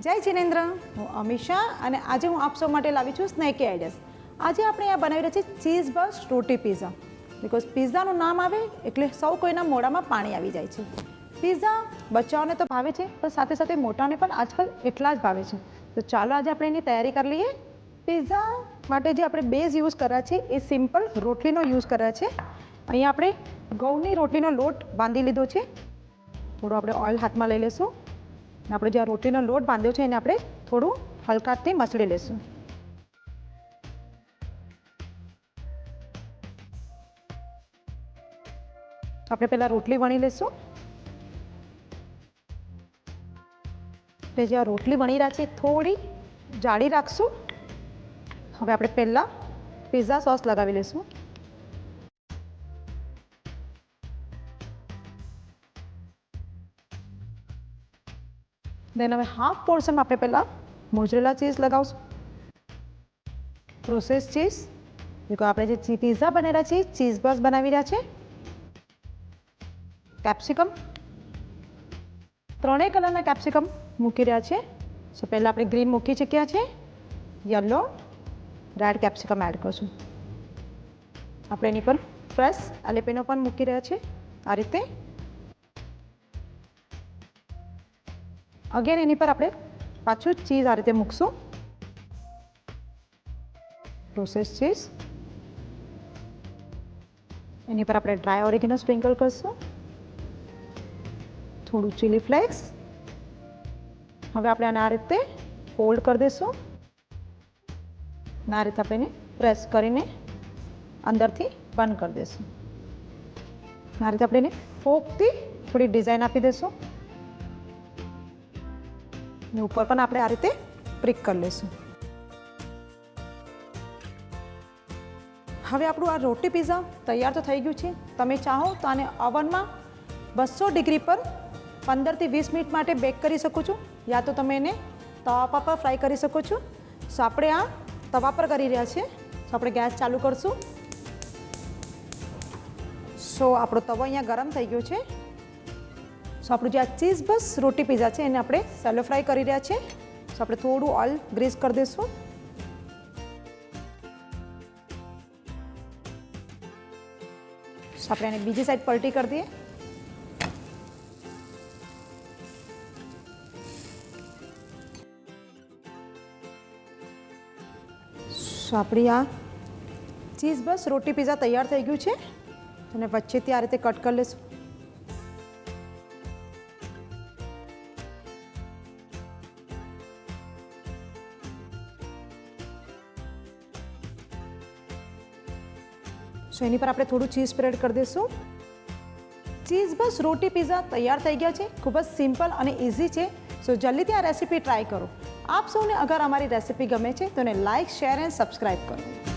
જય જિનેન્દ્ર, હું અમીષા અને આજે હું આપ સૌ માટે લાવી છું સ્નેકી આઈડિયાઝ. આજે આપણે અહીંયા બનાવી રહ્યા છીએ ચીઝ બસ રોટી પિઝા. બિકોઝ પિઝાનું નામ આવે એટલે સૌ કોઈના મોઢામાં પાણી આવી જાય છે. પિઝા બચ્ચાઓને તો ભાવે છે, પણ સાથે સાથે મોટાને પણ આજકાલ એટલા જ ભાવે છે. તો ચાલો આજે આપણે એની તૈયારી કરી લઈએ. પિઝા માટે જે આપણે બેઝ યુઝ કર્યા છે એ સિમ્પલ રોટલીનો યુઝ કર્યા છે. અહીંયા આપણે ઘઉંની રોટલીનો લોટ બાંધી લીધો છે. થોડું આપણે ઓઇલ હાથમાં લઈ લઈશું. આપણે જે આ રોટીનો લોટ બાંધ્યો છે એને આપણે થોડું હલકાથી મસળી લઈશું. આપણે પહેલાં રોટલી વણી લઈશું. એટલે જે આ રોટલી વણી રહ્યા છે થોડી જાડી રાખશું. હવે આપણે પહેલાં પિઝા સોસ લગાવી લઈશું. દેન હવે હાફ પોર્શનમાં આપણે પહેલાં મોઝરેલા ચીઝ લગાવશું. પ્રોસેસ ચીઝ, બિકોઝ આપણે જે પિઝા બનાવી રહ્યા છીએ ચીઝ બર્સ બનાવી રહ્યા છે. કેપ્સિકમ, ત્રણેય કલરના કેપ્સિકમ મૂકી રહ્યા છે. સો પહેલાં આપણે ગ્રીન મૂકી ચૂક્યા છે. યલો, રેડ કેપ્સિકમ એડ કરશું. આપણે એની પર ફ્રેશ એલેપેનો પણ મૂકી રહ્યા છે આ રીતે. અગેન એની પર આપણે પાછું ચીઝ આ રીતે મૂકશું. પ્રોસેસ ચીઝ, એની પર આપણે ડ્રાય ઓરેગેનો સ્પ્રિંકલ કરશું. થોડું ચીલી ફ્લેક્સ. હવે આપણે આને આ રીતે ફોલ્ડ કરી દઈશું. આ રીતે આપણે એને પ્રેસ કરીને અંદરથી બંધ કરી દઈશું. આ રીતે આપણે એને ફોકથી થોડી ડિઝાઇન આપી દઈશું. અને ઉપર પણ આપણે આ રીતે પ્રિક કરી લઈશું. હવે આપણું આ રોટી પિઝા તૈયાર તો થઈ ગયું છે. તમે ચાહો તો આને ઓવનમાં 200 ડિગ્રી પર 15 થી 20 મિનિટ માટે બેક કરી શકો છો, યા તો તમે એને તવા પર ફ્રાય કરી શકો છો. સો આપણે આ તવા પર કરી રહ્યા છીએ. સો આપણે ગેસ ચાલુ કરશું. સો આપણો તવો અહીંયા ગરમ થઈ ગયો છે. સો આપણું જે આ ચીઝ બસ રોટી પિઝા છે એને આપણે સેલો ફ્રાય કરી રહ્યા છીએ. સો આપણે થોડું ઓઇલ ગ્રીસ કરી દઈશું. સો આપણે એને બીજી સાઈડ પલટી કરી દઈએ. સો આપણી આ ચીઝ બસ રોટી પિઝા તૈયાર થઈ ગયું છે. અને વચ્ચેથી આ રીતે કટ કરી લઈશું. સો એની પર આપણે થોડું ચીઝ સ્પ્રેડ કરી દઈશું. ચીઝ બસ રોટી પિઝા તૈયાર થઈ ગયા છે. ખૂબ જ સિમ્પલ અને ઇઝી છે. સો જલ્દીથી આ રેસીપી ટ્રાય કરો. આપ સૌને અગર અમારી રેસીપી ગમે છે તો એને લાઇક, શેર એન્ડ સબસ્ક્રાઈબ કરો.